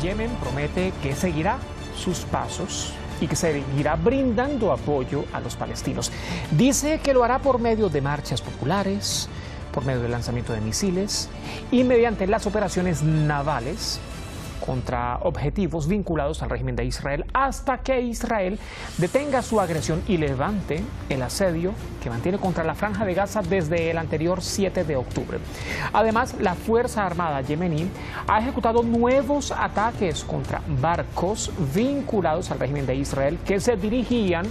Yemen promete que seguirá sus pasos y que seguirá brindando apoyo a los palestinos. Dice que lo hará por medio de marchas populares, por medio del lanzamiento de misiles y mediante las operaciones navales contra objetivos vinculados al régimen de Israel, hasta que Israel detenga su agresión y levante el asedio que mantiene contra la Franja de Gaza desde el anterior 7 de octubre. Además, la Fuerza Armada yemení ha ejecutado nuevos ataques contra barcos vinculados al régimen de Israel que se dirigían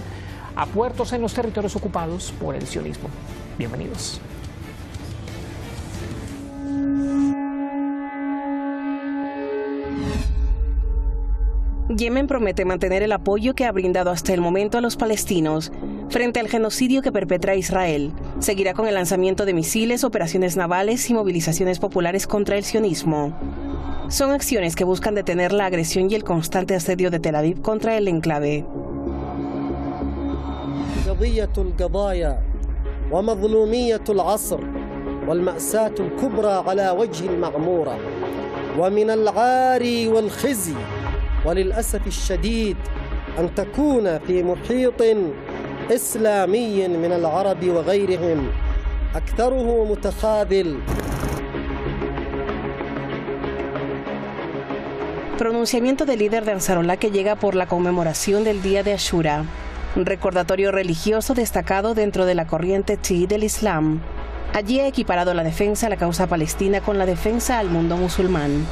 a puertos en los territorios ocupados por el sionismo. Bienvenidos. Yemen promete mantener el apoyo que ha brindado hasta el momento a los palestinos frente al genocidio que perpetra Israel. Seguirá con el lanzamiento de misiles, operaciones navales y movilizaciones populares contra el sionismo. Son acciones que buscan detener la agresión y el constante asedio de Tel Aviv contra el enclave. وللأسف الشديد أن تكون في محيط إسلامي من العرب وغيرهم أكثره متخاذل. Pronunciamiento del líder de Ansarullah que llega por la conmemoración del día de Ashura, un recordatorio religioso destacado dentro de la corriente chií del Islam. Allí ha equiparado la defensa a la causa palestina con la defensa al mundo musulmán.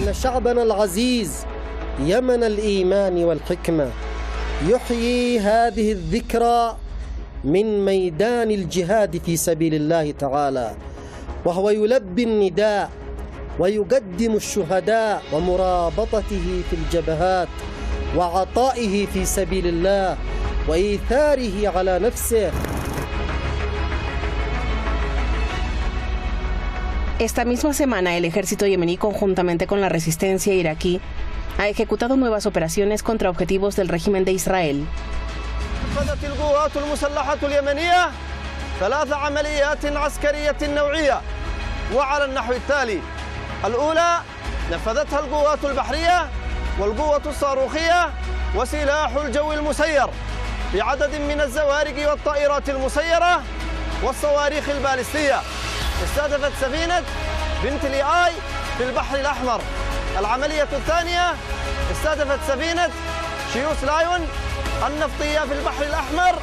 إن شعبنا العزيز يمن الإيمان والحكمة يحيي هذه الذكرى من ميدان الجهاد في سبيل الله تعالى وهو يلبي النداء ويقدم الشهداء ومرابطته في الجبهات وعطائه في سبيل الله وإيثاره على نفسه. Esta misma semana, el ejército yemení, conjuntamente con la resistencia iraquí, ha ejecutado nuevas operaciones contra objetivos del régimen de Israel. نفذت القوات المسلحة اليمنية 3 عمليات عسكرية نوعية وعلى النحو التالي: الأولى نفذتها القوات البحرية والقوة الصاروخية وسلاح الجو المسير بعدد من الزوارق والطائرات المسيرة والصواريخ البالستية. استهدفت سفينة بنت لياي في البحر الأحمر. العملية الثانية استهدفت سفينة شيوس لايون النفطية في البحر الأحمر.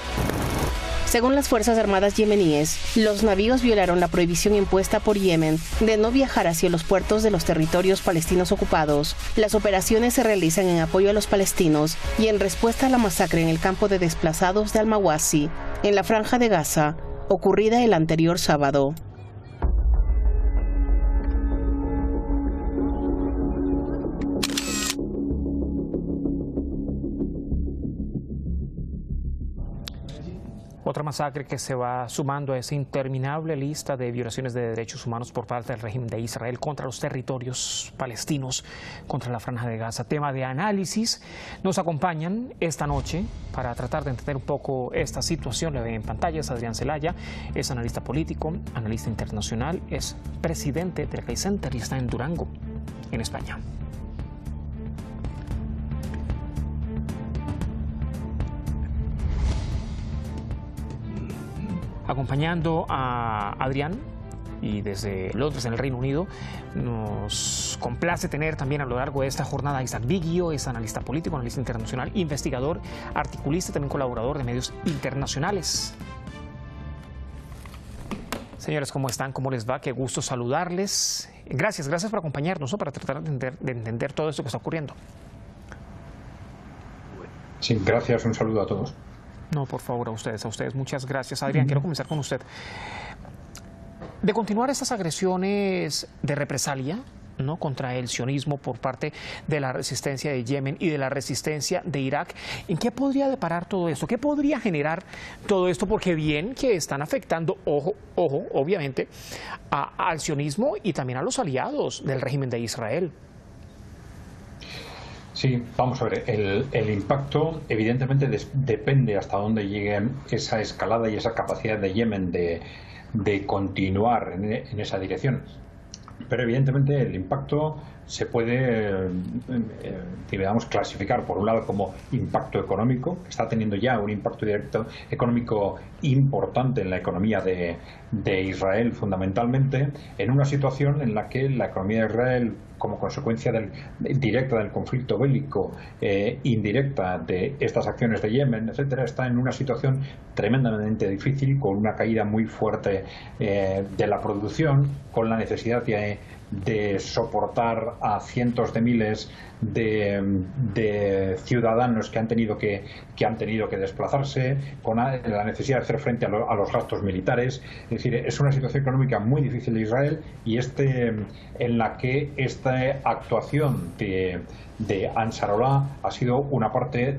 Según las Fuerzas Armadas yemeníes, los navíos violaron la prohibición impuesta por Yemen de no viajar hacia los puertos de los territorios palestinos ocupados. Las operaciones se realizan en apoyo a los palestinos y en respuesta a la masacre en el campo de desplazados de Al-Mawasi, en la Franja de Gaza, ocurrida el anterior sábado. Otra masacre que se va sumando a esa interminable lista de violaciones de derechos humanos por parte del régimen de Israel contra los territorios palestinos, contra la Franja de Gaza. Tema de análisis. Nos acompañan esta noche para tratar de entender un poco esta situación. Le ven en pantalla, es Adrián Zelaya, es analista político, analista internacional, es presidente del CAI Center y está en Durango, en España. Acompañando a Adrián y desde Londres, en el Reino Unido, nos complace tener también a lo largo de esta jornada a Isaac Biggio, es analista político, analista internacional, investigador, articulista, también colaborador de medios internacionales. Señores, ¿cómo están? ¿Cómo les va? Qué gusto saludarles. Gracias por acompañarnos, ¿no? Para tratar de entender todo esto que está ocurriendo. Sí, gracias. Un saludo a todos. No, por favor, a ustedes. Muchas gracias. Adrián, quiero comenzar con usted. De continuar estas agresiones de represalia, ¿no?, contra el sionismo por parte de la resistencia de Yemen y de la resistencia de Irak, ¿en qué podría deparar todo esto? ¿Qué podría generar todo esto? Porque bien que están afectando, ojo, obviamente, al sionismo y también a los aliados del régimen de Israel. Sí, vamos a ver, el impacto evidentemente depende hasta dónde llegue esa escalada y esa capacidad de Yemen de continuar en esa dirección. Pero evidentemente el impacto se puede, digamos, clasificar por un lado como impacto económico, que está teniendo ya un impacto directo económico importante en la economía de Israel, fundamentalmente, en una situación en la que la economía de Israel, como consecuencia directa del conflicto bélico, indirecta de estas acciones de Yemen, etcétera, está en una situación tremendamente difícil, con una caída muy fuerte de la producción, con la necesidad de soportar a cientos de miles de ciudadanos que han tenido que desplazarse, con la necesidad de hacer frente a los gastos militares. Es decir, es una situación económica muy difícil de Israel, y en la que esta actuación de Ansarullah ha sido una parte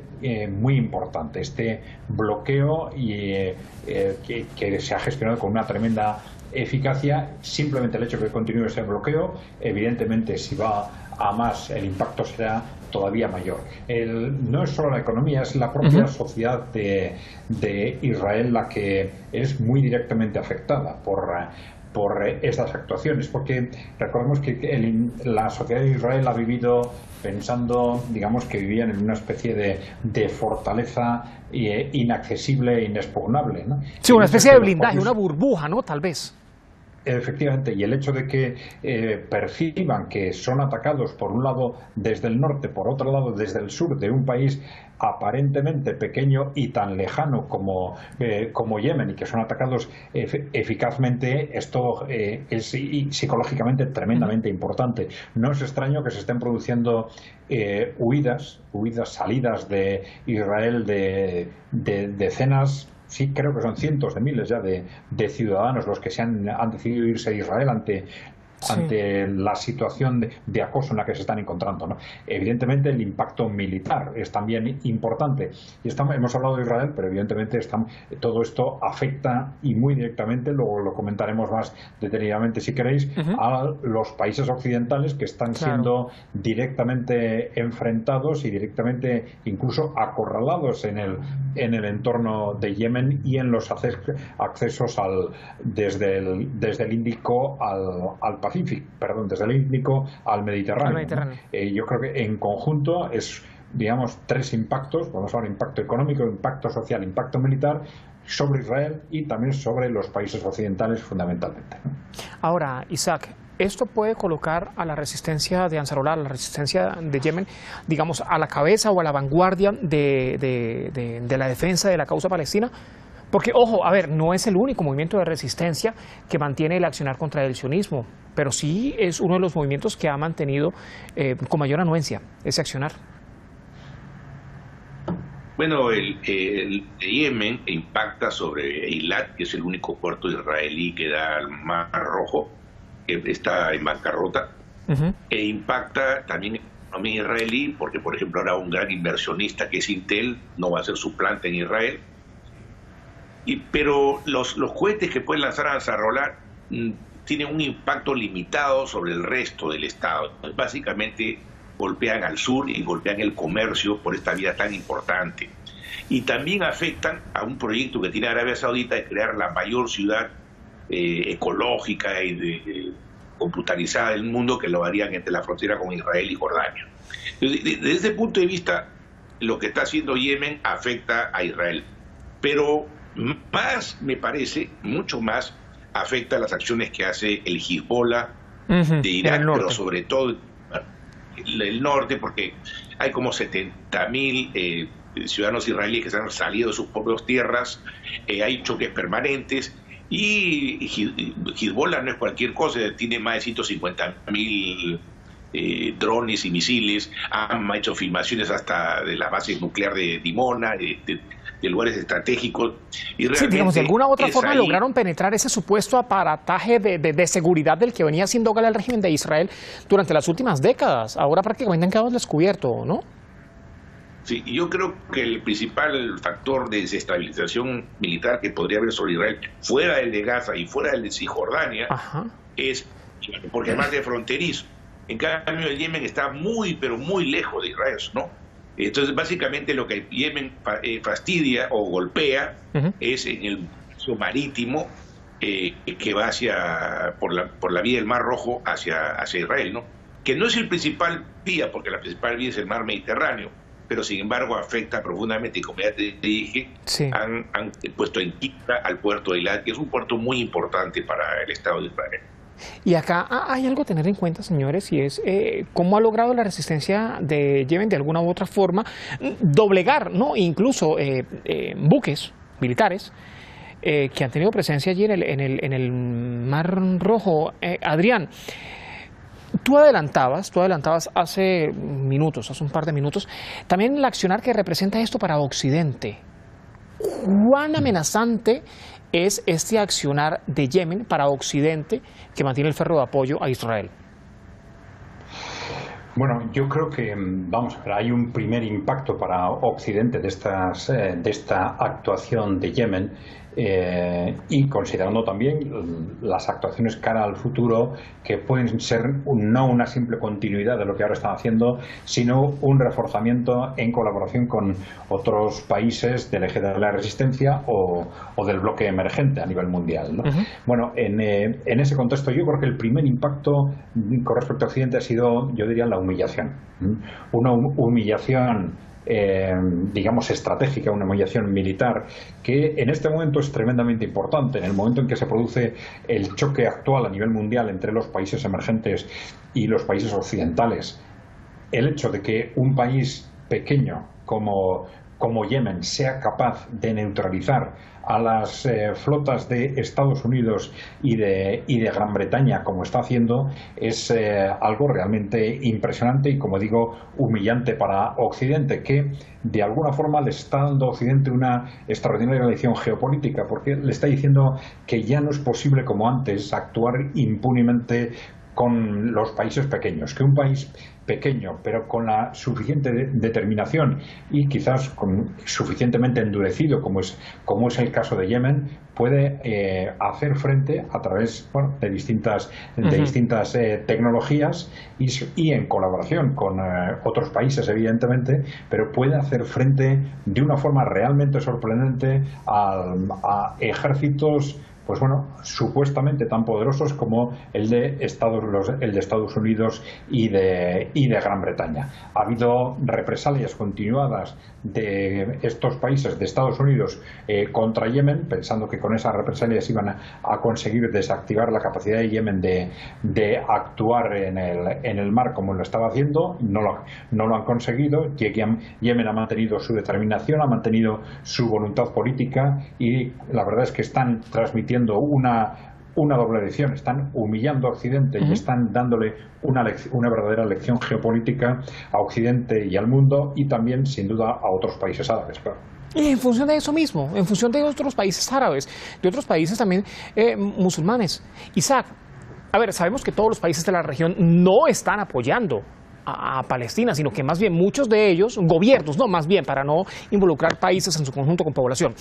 muy importante. Este bloqueo que se ha gestionado con una tremenda eficacia. Simplemente el hecho de que continúe ese bloqueo, evidentemente, si va a más, el impacto será todavía mayor. No es solo la economía, es la propia sociedad de Israel la que es muy directamente afectada por estas actuaciones, porque recordemos que la sociedad de Israel ha vivido pensando, digamos, que vivían en una especie de fortaleza inaccesible e inexpugnable, ¿no? Sí, una especie de blindaje, una burbuja, ¿no? Tal vez. Efectivamente, y el hecho de que perciban que son atacados por un lado desde el norte, por otro lado desde el sur, de un país aparentemente pequeño y tan lejano como Yemen, y que son atacados eficazmente, esto es psicológicamente tremendamente importante. No es extraño que se estén produciendo salidas de Israel de decenas, sí, creo que son cientos de miles ya de ciudadanos los que han decidido irse de Israel ante la situación de acoso en la que se están encontrando, ¿no? Evidentemente el impacto militar es también importante, y hemos hablado de Israel, pero evidentemente todo esto afecta, y muy directamente, luego lo comentaremos más detenidamente si queréis, a los países occidentales, que están siendo directamente enfrentados y directamente incluso acorralados en el entorno de Yemen y en los accesos desde el Índico al Pacífico, desde el Índico al Mediterráneo. Yo creo que en conjunto es, digamos, tres impactos. Vamos a hablar de impacto económico, impacto social, impacto militar sobre Israel y también sobre los países occidentales, fundamentalmente. Ahora, Isaac, ¿esto puede colocar a la resistencia de Ansarullah, a la resistencia de Yemen, digamos, a la cabeza o a la vanguardia de la defensa de la causa palestina? Porque, ojo, a ver, no es el único movimiento de resistencia que mantiene el accionar contra el sionismo, pero sí es uno de los movimientos que ha mantenido con mayor anuencia ese accionar. Bueno, el Yemen impacta sobre Eilat, que es el único puerto israelí que da al Mar Rojo, que está en bancarrota, e impacta también en la economía israelí, porque, por ejemplo, ahora un gran inversionista que es Intel no va a hacer su planta en Israel. Pero los cohetes que pueden lanzar a Ansarullah tienen un impacto limitado sobre el resto del Estado. Básicamente golpean al sur y golpean el comercio por esta vía tan importante. Y también afectan a un proyecto que tiene Arabia Saudita de crear la mayor ciudad ecológica y computarizada del mundo, que lo harían entre la frontera con Israel y Jordania. Entonces, desde ese punto de vista, lo que está haciendo Yemen afecta a Israel. Pero más, me parece, mucho más afecta a las acciones que hace el Hezbollah de Irak, pero sobre todo el norte, porque hay como 70.000 ciudadanos israelíes que se han salido de sus propias tierras, hay choques permanentes, y Hezbollah no es cualquier cosa, tiene más de 150.000 drones y misiles, han hecho filmaciones hasta de la base nuclear de Dimona, de lugares estratégicos. Y sí, digamos, de alguna u otra forma lograron penetrar ese supuesto aparataje de seguridad del que venía haciendo gala el régimen de Israel durante las últimas décadas. Ahora prácticamente han quedado descubierto, ¿no? Sí, yo creo que el principal factor de desestabilización militar que podría haber sobre Israel, fuera del de Gaza y fuera del de Cisjordania, es porque además de fronterizo. En cambio, el Yemen está muy, pero muy lejos de Israel, ¿no? Entonces, básicamente lo que Yemen fastidia o golpea es en el marítimo, que va por la vía del Mar Rojo hacia Israel, ¿no? Que no es el principal vía, porque la principal vía es el mar Mediterráneo, pero sin embargo afecta profundamente, y como ya te dije, sí, han puesto en quiebra al puerto de Eilat, que es un puerto muy importante para el Estado de Israel. Y acá hay algo a tener en cuenta, señores, y es cómo ha logrado la resistencia de Yemen de alguna u otra forma doblegar, ¿no? Incluso buques militares que han tenido presencia allí en el Mar Rojo. Adrián, tú adelantabas hace un par de minutos, también el accionar que representa esto para Occidente. ¿Cuán amenazante es este accionar de Yemen para Occidente que mantiene el ferro de apoyo a Israel? Bueno, yo creo que, vamos a ver, hay un primer impacto para Occidente de esta actuación de Yemen, y considerando también las actuaciones cara al futuro, que pueden ser no una simple continuidad de lo que ahora están haciendo, sino un reforzamiento en colaboración con otros países del eje de la resistencia o del bloque emergente a nivel mundial, ¿no? Bueno, en ese contexto yo creo que el primer impacto con respecto a Occidente ha sido, yo diría, la humillación. Una humillación digamos estratégica, una humillación militar, que en este momento es tremendamente importante. En el momento en que se produce el choque actual a nivel mundial entre los países emergentes y los países occidentales, el hecho de que un país pequeño como Yemen sea capaz de neutralizar a las flotas de Estados Unidos y de Gran Bretaña, como está haciendo, es algo realmente impresionante y, como digo, humillante para Occidente, que de alguna forma le está dando a Occidente una extraordinaria lección geopolítica, porque le está diciendo que ya no es posible, como antes, actuar impunemente con los países pequeños, que un país pequeño, pero con la suficiente determinación y quizás suficientemente endurecido, como es el caso de Yemen, puede hacer frente a través de distintas tecnologías y en colaboración con otros países, evidentemente, pero puede hacer frente de una forma realmente sorprendente a ejércitos supuestamente tan poderosos como el de Estados Unidos y de Gran Bretaña. Ha habido represalias continuadas de estos países, de Estados Unidos, contra Yemen, pensando que con esas represalias iban a conseguir desactivar la capacidad de Yemen de actuar en el mar como lo estaba haciendo. No lo han conseguido. Yemen ha mantenido su determinación, ha mantenido su voluntad política, y la verdad es que están transmitiendo una doble lección. Están humillando a Occidente y están dándole una verdadera lección geopolítica a Occidente y al mundo, y también, sin duda, a otros países árabes, claro. Y en función de eso mismo, en función de otros países árabes, de otros países también musulmanes. Isaac, a ver, sabemos que todos los países de la región no están apoyando a Palestina, sino que más bien muchos de ellos, gobiernos, no, más bien para no involucrar países en su conjunto con población,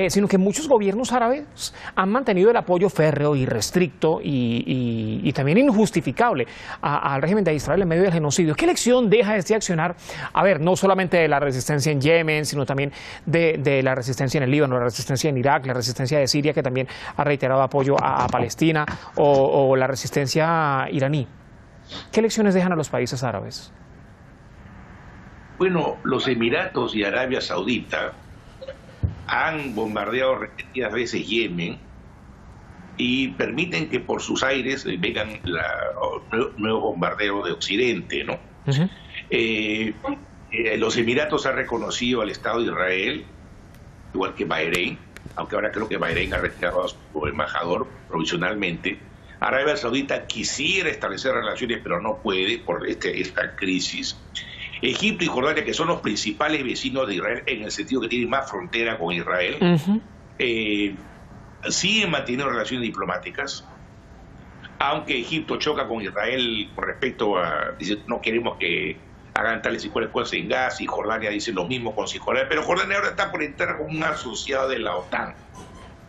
sino que muchos gobiernos árabes han mantenido el apoyo férreo y restricto y también injustificable al régimen de Israel en medio del genocidio. ¿Qué lección deja este accionar? A ver, no solamente de la resistencia en Yemen, sino también de la resistencia en el Líbano, la resistencia en Irak, la resistencia de Siria, que también ha reiterado apoyo a Palestina, o la resistencia iraní. ¿Qué lecciones dejan a los países árabes? Bueno, los Emiratos y Arabia Saudita han bombardeado repetidas veces Yemen y permiten que por sus aires vengan nuevos bombardeos de Occidente, ¿no? Los Emiratos han reconocido al Estado de Israel, igual que Bahrein, aunque ahora creo que Bahrein ha retirado a su embajador provisionalmente. Arabia Saudita quisiera establecer relaciones, pero no puede por esta crisis. Egipto y Jordania, que son los principales vecinos de Israel, en el sentido que tienen más frontera con Israel, siguen manteniendo relaciones diplomáticas, aunque Egipto choca con Israel con respecto a, dice, no queremos que hagan tales y cuales cosas en Gaza, y Jordania dice lo mismo con Cisjordania, pero Jordania ahora está por entrar como un asociado de la OTAN.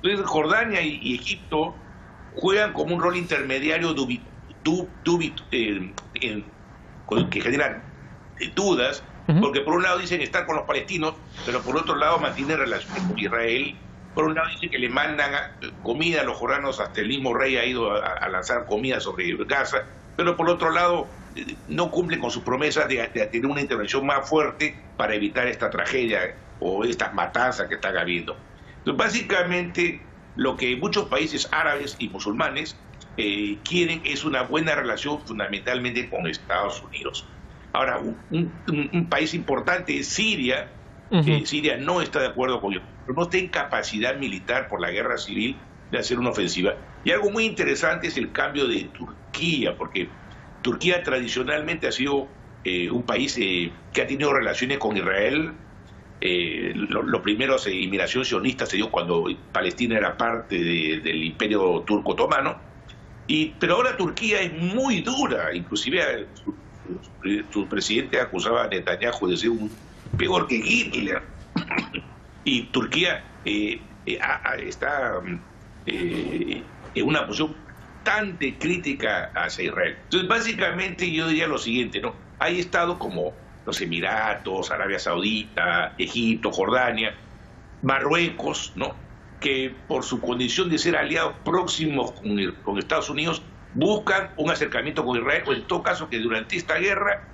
Entonces Jordania y Egipto juegan como un rol intermediario que generan dudas, porque por un lado dicen estar con los palestinos, pero por otro lado mantienen relaciones con Israel Por un lado dice que le mandan comida a los jordanos, hasta el mismo rey ha ido a lanzar comida sobre Gaza, pero por otro lado no cumplen con sus promesas de tener una intervención más fuerte para evitar esta tragedia o estas matanzas que están habiendo. Entonces, básicamente, lo que muchos países árabes y musulmanes quieren es una buena relación fundamentalmente con Estados Unidos. Ahora, un país importante es Siria. Siria no está de acuerdo con ellos, pero no está en capacidad militar por la guerra civil de hacer una ofensiva. Y algo muy interesante es el cambio de Turquía, porque Turquía tradicionalmente ha sido un país que ha tenido relaciones con Israel. Los primeros inmigración sionista se dio cuando Palestina era parte del Imperio Turco Otomano, pero ahora Turquía es muy dura, inclusive su presidente acusaba a Netanyahu de ser peor que Hitler. Y Turquía está en una posición bastante crítica hacia Israel. Entonces, básicamente yo diría lo siguiente, ¿no? Hay estados como los Emiratos, Arabia Saudita, Egipto, Jordania, Marruecos, ¿no?, que por su condición de ser aliados próximos con Estados Unidos buscan un acercamiento con Israel, o en todo caso que durante esta guerra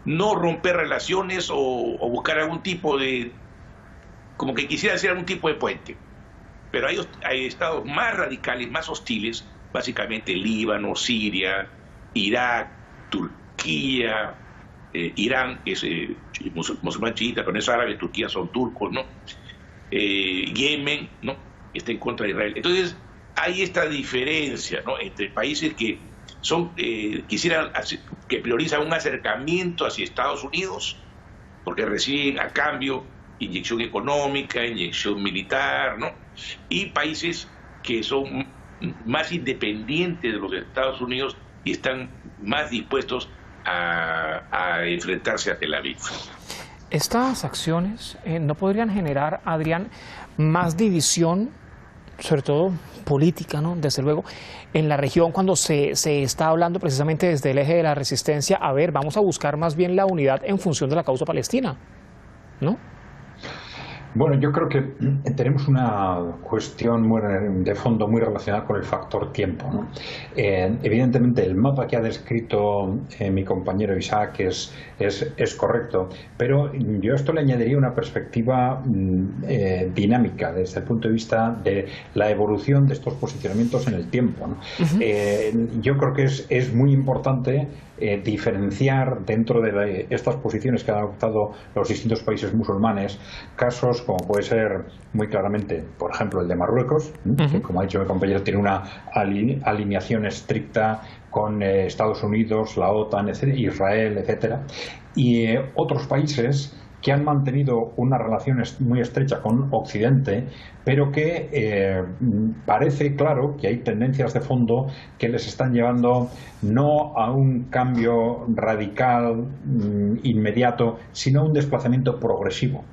no romper relaciones o buscar algún tipo de, como que quisiera hacer algún tipo de puente. Pero hay estados más radicales, más hostiles, básicamente Líbano, Siria, Irak, Turquía, Irán, que es musulmán chiita, pero no es árabe, Turquía son turcos, ¿no? Yemen, ¿no?, está en contra de Israel. Entonces hay esta diferencia, ¿no?, entre países que quisieran que priorizan un acercamiento hacia Estados Unidos porque reciben a cambio inyección económica, inyección militar, ¿no?, y países que son más independientes de los Estados Unidos y están más dispuestos a enfrentarse a Tel Aviv. Estas acciones no podrían generar, Adrián, más división, sobre todo política, ¿no?, desde luego, en la región, cuando se está hablando precisamente desde el eje de la resistencia, a ver, vamos a buscar más bien la unidad en función de la causa palestina, ¿no? Bueno, yo creo que tenemos una cuestión de fondo muy relacionada con el factor tiempo, ¿no? Evidentemente, el mapa que ha descrito mi compañero Isaac es correcto, pero yo a esto le añadiría una perspectiva dinámica desde el punto de vista de la evolución de estos posicionamientos en el tiempo, ¿no? Yo creo que es muy importante diferenciar dentro de estas posiciones que han adoptado los distintos países musulmanes casos como puede ser muy claramente, por ejemplo, el de Marruecos, que, como ha dicho mi compañero, tiene una alineación estricta con Estados Unidos, la OTAN, Israel, etcétera, y otros países que han mantenido una relación muy estrecha con Occidente, pero que parece claro que hay tendencias de fondo que les están llevando no a un cambio radical inmediato, sino a un desplazamiento progresivo,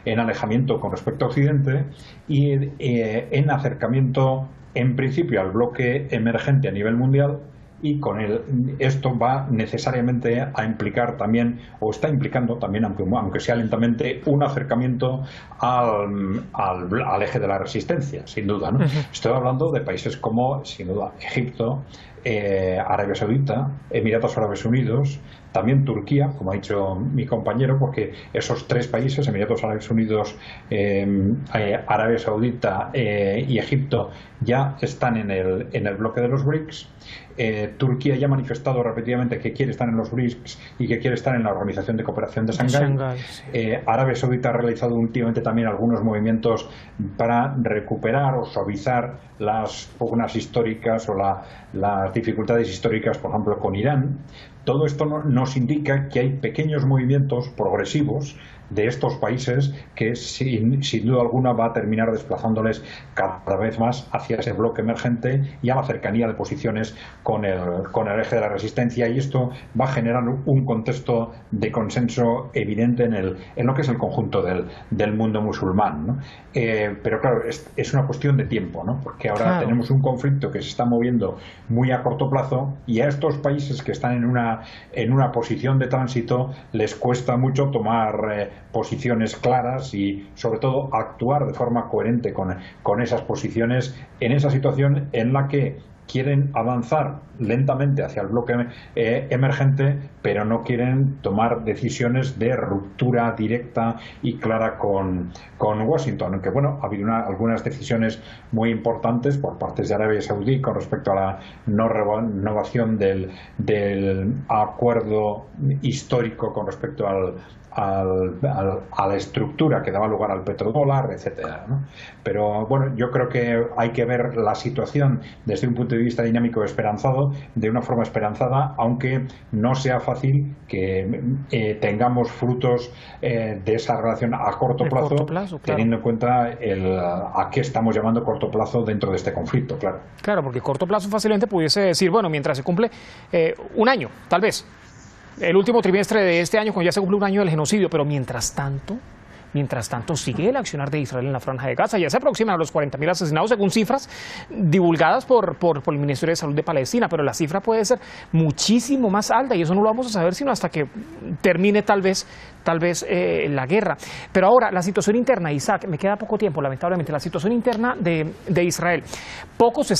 en alejamiento con respecto a Occidente y en acercamiento, en principio, al bloque emergente a nivel mundial. Y con esto va necesariamente a implicar también, o está implicando también, aunque sea lentamente, un acercamiento al eje de la resistencia, sin duda, ¿no? Estoy hablando de países como, sin duda, Egipto, Arabia Saudita, Emiratos Árabes Unidos, también Turquía, como ha dicho mi compañero, porque esos tres países, Emiratos Árabes Unidos, Arabia Saudita y Egipto, ya están en el bloque de los BRICS. Turquía ya ha manifestado repetidamente que quiere estar en los BRICS y que quiere estar en la Organización de Cooperación de Shanghái. Sí. Arabia Saudita ha realizado últimamente también algunos movimientos para recuperar o suavizar las pugnas históricas o las dificultades históricas, por ejemplo, con Irán. Todo esto nos indica que hay pequeños movimientos progresivos de estos países que sin duda alguna va a terminar desplazándoles cada vez más hacia ese bloque emergente y a la cercanía de posiciones con el eje de la resistencia, y esto va a generar un contexto de consenso evidente en lo que es el conjunto del mundo musulmán, ¿no? Pero claro, es una cuestión de tiempo, ¿no? Porque ahora tenemos un conflicto que se está moviendo muy a corto plazo, y a estos países que están en una ya en una posición de tránsito, les cuesta mucho tomar posiciones claras y sobre todo actuar de forma coherente con esas posiciones en esa situación en la que quieren avanzar lentamente hacia el bloque emergente, pero no quieren tomar decisiones de ruptura directa y clara con Washington. Aunque bueno, ha habido algunas decisiones muy importantes por parte de Arabia Saudí con respecto a la no renovación del acuerdo histórico con respecto a la estructura que daba lugar al petrodólar, etcétera, ¿no? Pero bueno, yo creo que hay que ver la situación desde un punto de vista dinámico esperanzado, de una forma esperanzada, aunque no sea fácil que tengamos frutos de esa relación a corto plazo, claro, teniendo en cuenta a qué estamos llamando corto plazo dentro de este conflicto, claro. Claro, porque corto plazo fácilmente pudiese decir, bueno, mientras se cumple un año, tal vez, el último trimestre de este año, cuando ya se cumple un año del genocidio, pero mientras tanto sigue el accionar de Israel en la Franja de Gaza. Ya se aproximan a los 40.000 asesinados según cifras divulgadas por el Ministerio de Salud de Palestina, pero la cifra puede ser muchísimo más alta y eso no lo vamos a saber sino hasta que termine tal vez la guerra. Pero ahora, la situación interna, Isaac, me queda poco tiempo, lamentablemente, la situación interna de Israel. Poco se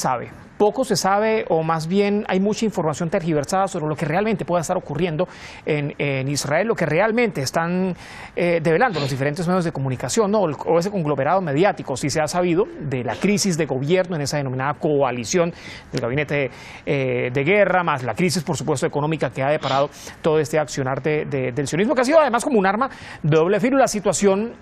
sabe, o más bien hay mucha información tergiversada sobre lo que realmente pueda estar ocurriendo en Israel, lo que realmente están develando los diferentes medios de comunicación, ¿no? O ese conglomerado mediático. Sí se ha sabido de la crisis de gobierno en esa denominada coalición del gabinete de guerra, más la crisis, por supuesto, económica que ha deparado todo este accionar del sionismo, que ha sido además como un arma de doble filo, la situación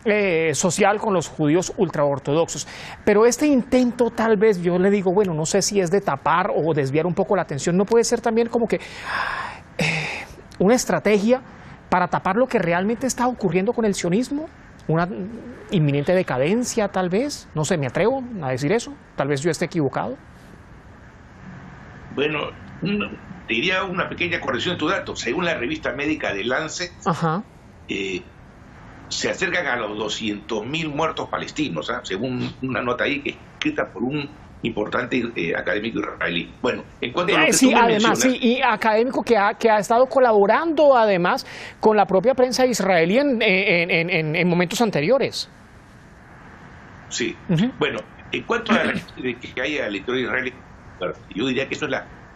social con los judíos ultraortodoxos. Pero este intento, tal vez, yo le digo, bueno, no sé si es de tapar o desviar un poco la atención, no puede ser también como que una estrategia para tapar lo que realmente está ocurriendo con el sionismo, una inminente decadencia tal vez, no sé, me atrevo a decir eso, tal vez yo esté equivocado. Bueno, te diría una pequeña corrección de tu dato. Según la revista médica de Lancet, se acercan a los 200.000 muertos palestinos, según una nota ahí que es escrita por un importante académico israelí. Bueno, en cuanto a lo que tú mencionas, y académico que ha estado colaborando además con la propia prensa israelí en momentos anteriores. Sí. Bueno, en cuanto a que haya el territorio israelí, yo diría que eso es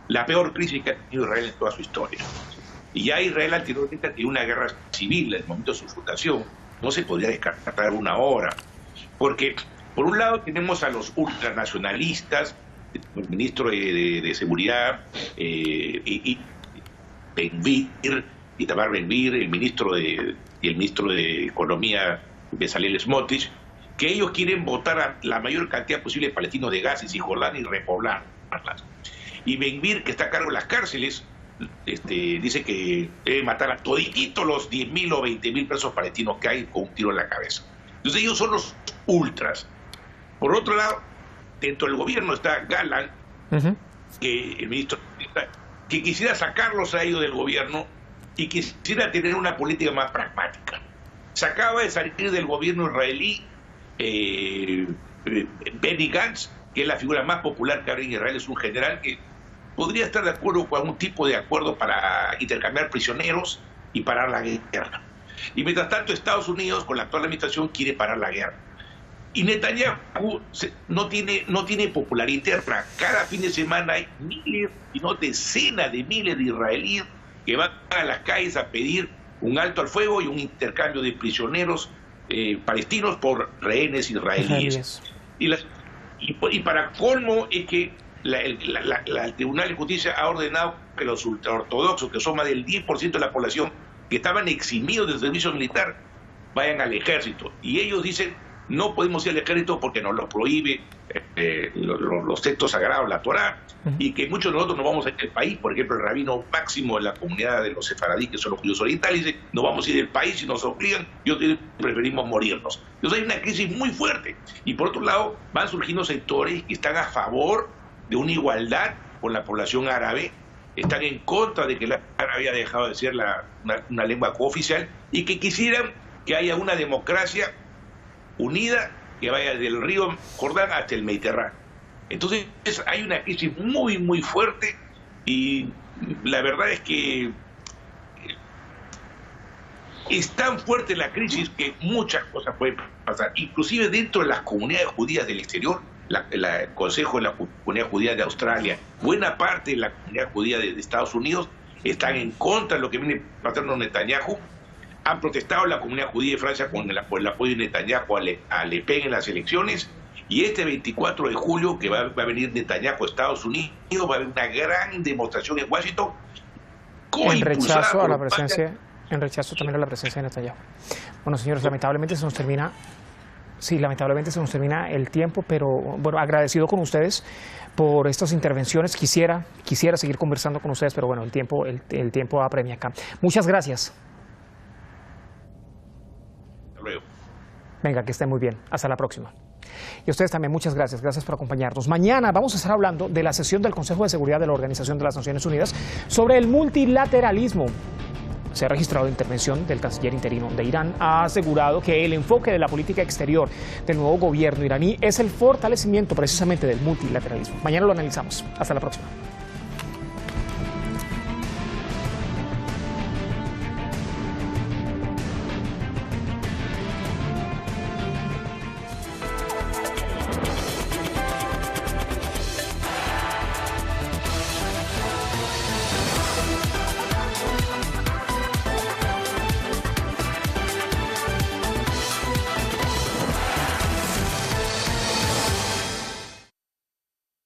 la peor crisis que ha tenido Israel en toda su historia. Y ya Israel anteriormente ha tenido una guerra civil en el momento de su fundación. No se podría descartar una hora, porque por un lado tenemos a los ultranacionalistas, el ministro de Seguridad, y Itamar Ben-Gvir, el ministro de Economía, Bezalel Smotrich, que ellos quieren votar a la mayor cantidad posible de palestinos de Gaza y Cisjordania y repoblarlas. Y Ben-Gvir, que está a cargo de las cárceles, dice que debe matar a todititos los 10.000 o 20.000 presos palestinos que hay con un tiro en la cabeza. Entonces ellos son los ultras. Por otro lado, dentro del gobierno está Gallant, que el ministro, que quisiera sacarlos a ellos del gobierno y quisiera tener una política más pragmática. Se acaba de salir del gobierno israelí Benny Gantz, que es la figura más popular que hay en Israel, es un general que podría estar de acuerdo con algún tipo de acuerdo para intercambiar prisioneros y parar la guerra. Y mientras tanto, Estados Unidos, con la actual administración, quiere parar la guerra. Y Netanyahu no tiene popularidad interna. Cada fin de semana hay miles, y no decenas de miles de israelíes que van a las calles a pedir un alto al fuego y un intercambio de prisioneros palestinos por rehenes israelíes. Y para colmo es que el Tribunal de Justicia ha ordenado que los ultraortodoxos, que son más del 10% de la población, que estaban eximidos del servicio militar, vayan al ejército. Y ellos dicen, no podemos ir al ejército porque nos lo prohíbe los textos sagrados, la Torá, y que muchos de nosotros no vamos a ir del país. Por ejemplo, el rabino máximo de la comunidad de los sefaradí, que son los judíos orientales, dice, no vamos a ir del país si nos obligan, preferimos morirnos. Entonces hay una crisis muy fuerte. Y por otro lado, van surgiendo sectores que están a favor de una igualdad con la población árabe, están en contra de que la árabe haya dejado de ser una lengua cooficial y que quisieran que haya una democracia unida que vaya del río Jordán hasta el Mediterráneo. Entonces hay una crisis muy, muy fuerte y la verdad es que Es tan fuerte la crisis que muchas cosas pueden pasar, inclusive dentro de las comunidades judías del exterior. El Consejo de la Comunidad Judía de Australia, buena parte de la comunidad judía de Estados Unidos están en contra de lo que viene pasando Netanyahu. Han protestado la comunidad judía de Francia por el apoyo de Netanyahu a Le Pen en las elecciones. Y este 24 de julio, que va a venir Netanyahu a Estados Unidos, va a haber una gran demostración en Washington. En rechazo a la presencia, en rechazo también a la presencia de Netanyahu. Bueno, señores, lamentablemente se nos termina el tiempo, pero bueno, agradecido con ustedes por estas intervenciones. Quisiera seguir conversando con ustedes, pero bueno, el tiempo apremia acá. Muchas gracias. Hasta luego. Venga, que estén muy bien. Hasta la próxima. Y a ustedes también, muchas gracias. Gracias por acompañarnos. Mañana vamos a estar hablando de la sesión del Consejo de Seguridad de la Organización de las Naciones Unidas sobre el multilateralismo. Se ha registrado intervención del canciller interino de Irán. Ha asegurado que el enfoque de la política exterior del nuevo gobierno iraní es el fortalecimiento precisamente del multilateralismo. Mañana lo analizamos. Hasta la próxima.